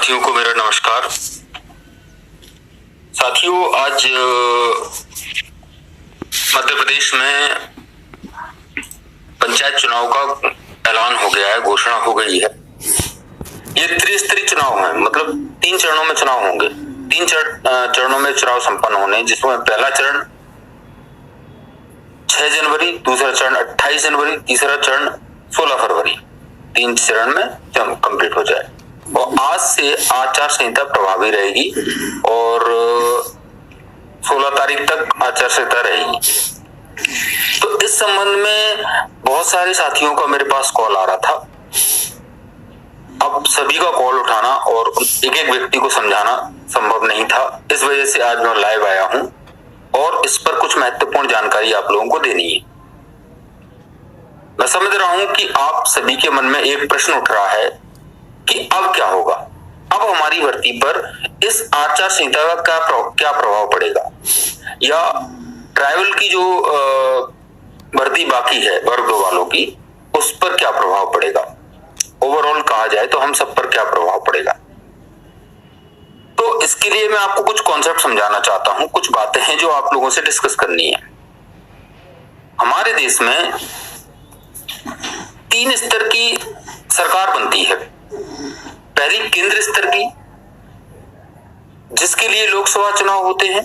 साथियों को मेरा नमस्कार। साथियों, आज मध्य प्रदेश में पंचायत चुनाव का ऐलान हो गया है, घोषणा हो गई है। ये त्रिस्तरीय चुनाव है, मतलब 3 चरणों में चुनाव होंगे। 3 चरणों में चुनाव संपन्न होने, जिसमें पहला चरण 6 जनवरी, दूसरा चरण 28 जनवरी, तीसरा चरण 16 फरवरी, 3 चरण में कंप्लीट हो जाए। और आज से आचार संहिता प्रभावी रहेगी और 16 तारीख तक आचार संहिता रहेगी। तो इस संबंध में बहुत सारे साथियों का मेरे पास कॉल आ रहा था। अब सभी का कॉल उठाना और एक एक व्यक्ति को समझाना संभव नहीं था। इस वजह से आज मैं लाइव आया हूं और इस पर कुछ महत्वपूर्ण जानकारी आप लोगों को देनी है। मैं समझ रहा हूं कि आप सभी के मन में एक प्रश्न उठ रहा है कि अब क्या होगा, अब हमारी भर्ती पर इस आचार संहिता का क्या प्रभाव पड़ेगा, या ट्राइबल की जो भर्ती बाकी है वर्ग 2 वालों की, उस पर क्या प्रभाव पड़ेगा। ओवरऑल कहा जाए तो हम सब पर क्या प्रभाव पड़ेगा। तो इसके लिए मैं आपको कुछ कॉन्सेप्ट समझाना चाहता हूं, कुछ बातें हैं जो आप लोगों से डिस्कस करनी है। हमारे देश में 3 स्तर की सरकार बनती है। पहली केंद्र स्तर की, जिसके लिए लोकसभा चुनाव होते हैं।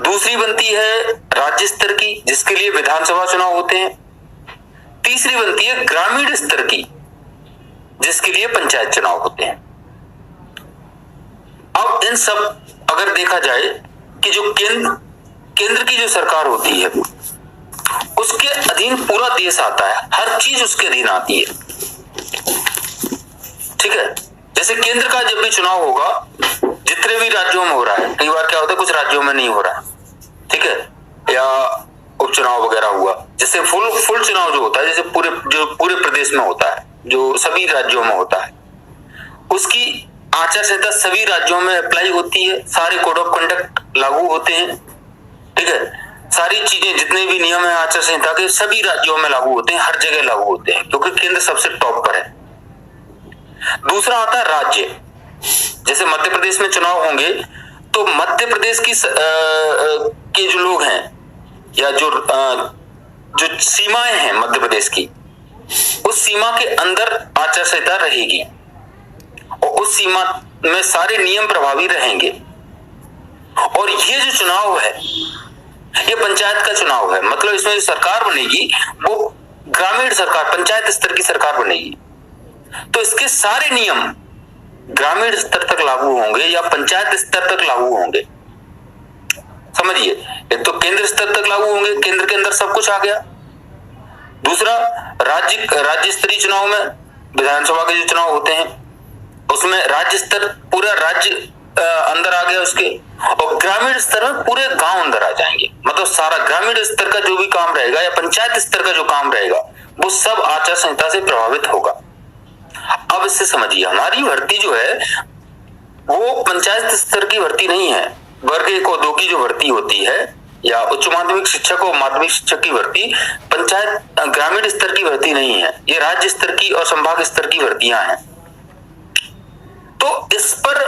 दूसरी बनती है राज्य स्तर की, जिसके लिए विधानसभा चुनाव होते हैं। तीसरी बनती है ग्रामीण स्तर की, जिसके लिए पंचायत चुनाव होते हैं। अब इन सब अगर देखा जाए कि जो केंद्र की जो सरकार होती है, उसके अधीन पूरा देश आता है, हर चीज उसके अधीन आती है। ठीक है, जैसे केंद्र का जब भी चुनाव होगा, जितने भी राज्यों में हो रहा है, कई बार क्या होता है कुछ राज्यों में नहीं हो रहा है, ठीक है, या उपचुनाव वगैरह हुआ, जैसे फुल चुनाव जो होता है, जैसे पूरे प्रदेश में होता है, जो सभी राज्यों में होता है, उसकी आचार संहिता सभी राज्यों में अप्लाई होती है। सारे कोड ऑफ कंडक्ट लागू होते हैं, ठीक है, सारी चीजें जितने भी नियम है आचार संहिता के सभी राज्यों में लागू होते हैं, हर जगह लागू होते हैं, क्योंकि केंद्र सबसे टॉप पर है। दूसरा आता है राज्य। जैसे मध्य प्रदेश में चुनाव होंगे तो मध्य प्रदेश की के जो लोग हैं, या जो सीमाएं हैं मध्य प्रदेश की, उस सीमा के अंदर आचार संहिता रहेगी और उस सीमा में सारे नियम प्रभावी रहेंगे। और ये जो चुनाव है, ये पंचायत का चुनाव है, मतलब इसमें जो सरकार बनेगी वो ग्रामीण सरकार, पंचायत स्तर की सरकार बनेगी। तो इसके सारे नियम ग्रामीण स्तर तक लागू होंगे या पंचायत स्तर तक लागू होंगे। समझिए, एक तो केंद्र स्तर तक लागू होंगे, केंद्र के अंदर सब कुछ आ गया। दूसरा, राज्य स्तरीय चुनाव में विधानसभा के जो चुनाव होते हैं, उसमें राज्य स्तर, पूरा राज्य अंदर आ गया उसके, और ग्रामीण स्तर में पूरे गांव अंदर आ जाएंगे। मतलब सारा ग्रामीण स्तर का जो भी काम रहेगा या पंचायत स्तर का जो काम रहेगा, वो सब आचार संहिता से प्रभावित होगा। अब इससे समझिए, हमारी भर्ती जो है वो पंचायत स्तर की भर्ती नहीं है। वर्ग 1 और 2 की जो भर्ती होती है, या उच्च माध्यमिक शिक्षक और माध्यमिक शिक्षक की भर्ती, पंचायत ग्रामीण स्तर की भर्ती नहीं है, ये राज्य स्तर की और संभाग स्तर की भर्तियां हैं। तो इस पर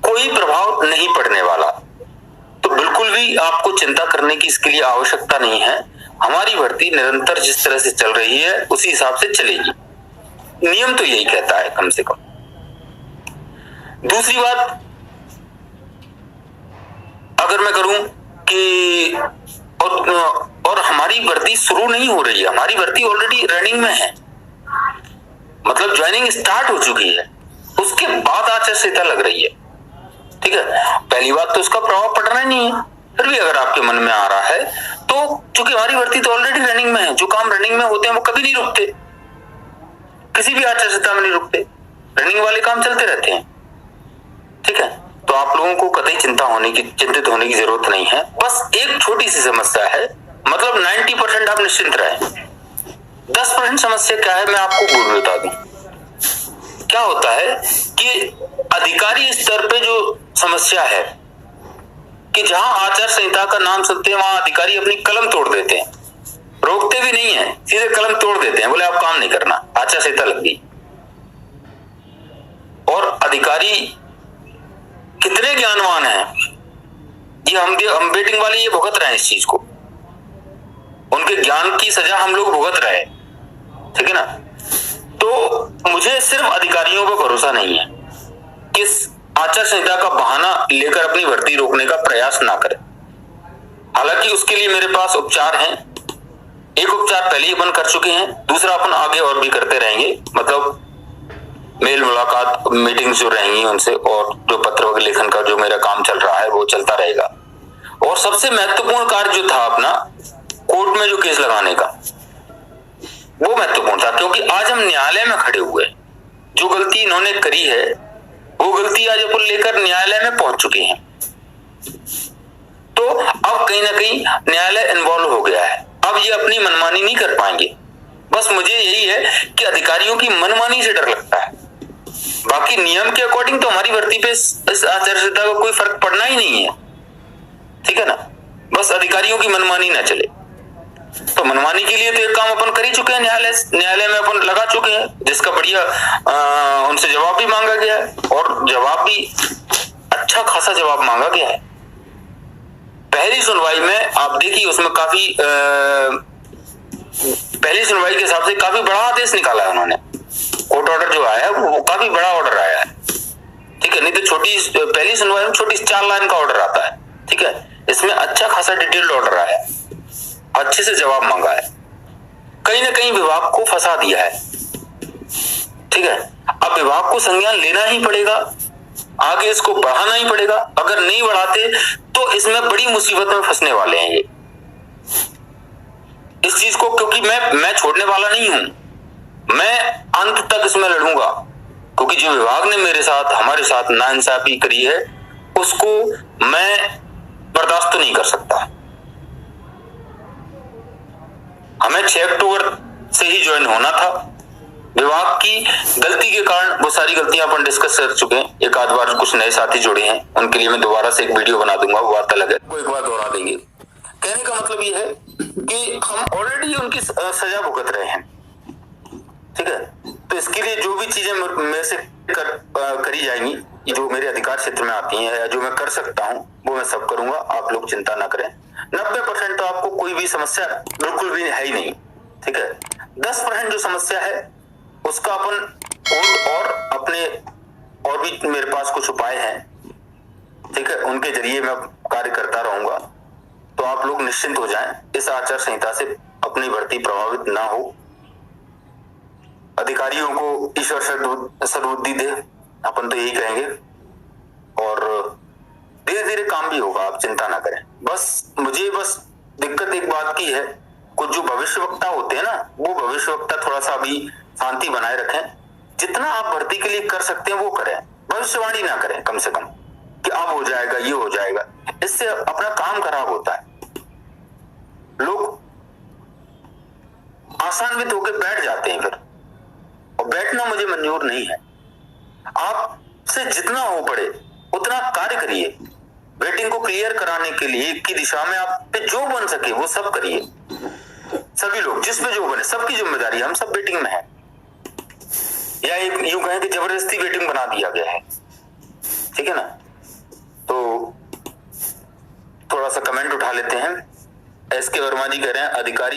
कोई प्रभाव नहीं पड़ने वाला, तो बिल्कुल भी आपको चिंता करने की इसके लिए आवश्यकता नहीं है। हमारी भर्ती निरंतर जिस तरह से चल रही है उसी हिसाब से चलेगी, नियम तो यही कहता है कम से कम। दूसरी बात अगर मैं करूं कि और हमारी भर्ती शुरू नहीं हो रही है, हमारी भर्ती ऑलरेडी रनिंग में है, मतलब ज्वाइनिंग स्टार्ट हो चुकी है, उसके बाद आचार संहिता लग रही है। ठीक है, पहली बात तो उसका प्रभाव पड़ना ही नहीं है। फिर भी अगर आपके मन में आ रहा है तो चूंकि हमारी भर्ती तो ऑलरेडी रनिंग में है, जो काम रनिंग में होते हैं वो कभी नहीं रुकते, किसी भी आचार संहिता में नहीं रुकते, रनिंग वाले काम चलते रहते हैं। ठीक है, तो आप लोगों को कतई चिंतित होने की जरूरत नहीं है। बस एक छोटी सी समस्या है, मतलब 90% आप निश्चिंत रहे। 10% समस्या क्या है मैं आपको वो बता दूं। क्या होता है कि अधिकारी स्तर पे जो समस्या है कि जहां आचार संहिता का नाम सुनते हैं वहां अधिकारी अपनी कलम तोड़ देते हैं, रोकते भी नहीं है, सीधे कलम तोड़ देते हैं, बोले आप काम नहीं करना, आचार संहिता लग गई। और अधिकारी कितने ज्ञानवान हैं, ये हम बेटिंग वाले ये भुगत रहे हैं इस चीज को, उनके ज्ञान की सजा हम लोग भुगत रहे हैं, ठीक है ना। तो मुझे सिर्फ अधिकारियों पर भरोसा नहीं है कि इस आचार संहिता का बहाना लेकर अपनी भर्ती रोकने का प्रयास ना करें। हालांकि उसके लिए मेरे पास उपचार हैं, एक उपचार पहले ही अपन कर चुके हैं, दूसरा अपन आगे और भी करते रहेंगे, मतलब मेल मुलाकात मीटिंग्स जो रहेंगी उनसे, और जो पत्र लेखन का जो मेरा काम चल रहा है वो चलता रहेगा। और सबसे महत्वपूर्ण कार्य जो था अपना कोर्ट में जो केस लगाने का, वो महत्वपूर्ण था, क्योंकि आज हम न्यायालय में खड़े हुए, जो गलती इन्होंने करी है वो गलती आज अपन लेकर न्यायालय में पहुंच चुके हैं। तो अब कहीं ना कहीं न्यायालय इन्वॉल्व हो गया है, अब ये अपनी मनमानी नहीं कर पाएंगे। बस मुझे यही है कि अधिकारियों की मनमानी से डर लगता है, बाकी नियम के अकॉर्डिंग तो हमारी भर्ती पे इस आचार संहिता का कोई फर्क पड़ना ही नहीं है, ठीक है ना। बस अधिकारियों की मनमानी ना चले, तो मनमानी के लिए तो एक काम अपन कर ही चुके हैं, न्यायालय में अपन लगा चुके हैं, जिसका बढ़िया उनसे जवाब भी मांगा गया है, और जवाब भी अच्छा खासा जवाब मांगा गया है। पहली सुनवाई में आप देखिए उसमें काफी पहली सुनवाई के हिसाब से काफी बड़ा आदेश निकाला है उन्होंने, कोर्ट ऑर्डर जो आया है वो काफी बड़ा ऑर्डर आया है, ठीक है। नहीं तो छोटी पहली सुनवाई में छोटी 4 लाइन का ऑर्डर आता है, ठीक है। इसमें अच्छा खासा डिटेल्ड ऑर्डर आया है, अच्छे से जवाब मांगा है, कहीं ना कहीं विभाग को फंसा दिया है, ठीक है। अब विभाग को संज्ञान लेना ही पड़ेगा, आगे इसको बढ़ाना ही पड़ेगा, अगर नहीं बढ़ाते तो इसमें बड़ी मुसीबत में फंसने वाले हैं ये इस चीज को, क्योंकि मैं छोड़ने वाला नहीं हूं, मैं अंत तक इसमें लड़ूंगा, क्योंकि जो विभाग ने मेरे साथ हमारे साथ नाइंसाफी करी है उसको मैं बर्दाश्त तो नहीं कर सकता। हमें 6 अक्टूबर से ही ज्वाइन होना था, विभाग की गलती के कारण वो सारी गलतियां अपन डिस्कस कर चुके हैं, एक आध बार कुछ नए साथी जुड़े हैं, उनके लिए मैं दोबारा से एक वीडियो बना दूंगा, वो वार्तालाप को एक बार दोहरा देंगे। कहने का मतलब ये है कि हम ऑलरेडी उनकी सजा भुगत रहे हैं, ठीक है। तो इसके लिए जो भी चीजें मेरे से करी जाएंगी, जो मेरे अधिकार क्षेत्र में आती हैं या जो मैं कर सकता हूं वो मैं सब करूंगा, आप लोग चिंता ना करें। 90% तो आपको कोई भी समस्या बिल्कुल भी है ही नहीं, ठीक है। 10% जो समस्या है उसका अपन और अपने और भी मेरे पास कुछ उपाय हैं, ठीक है, उनके जरिए मैं कार्य करता रहूंगा। तो आप लोग निश्चिंत हो जाएं, इस आचार संहिता से अपनी भर्ती प्रभावित ना हो, अधिकारियों को ईश्वर सद्बुद्धि दे, अपन तो यही कहेंगे, और धीरे धीरे काम भी होगा, आप चिंता ना करें। मुझे दिक्कत एक बात की है, कुछ जो भविष्यवक्ता होते हैं ना, वो भविष्यवक्ता थोड़ा सा अभी शांति बनाए रखें, जितना आप भर्ती के लिए कर सकते हैं वो करें, भविष्यवाणी ना करें कम से कम कि अब हो जाएगा ये हो जाएगा, इससे अपना काम खराब होता है, लोग आसान्वित होकर बैठ जाते हैं फिर, और बैठना मुझे मंजूर नहीं है। आपसे जितना हो पड़े उतना कार्य करिए, वेटिंग को क्लियर कराने के लिए की दिशा में आप पे जो बन सके वो सब करिए, सभी लोग जिस पे जो बने, सबकी जिम्मेदारी, हम सब वेटिंग में है, या एक यूं कहें कि जबरदस्ती वेटिंग बना दिया गया है, ठीक है ना। तो थोड़ा सा कमेंट उठा लेते हैं। एस के वर्मा जी कह रहे हैं अधिकारी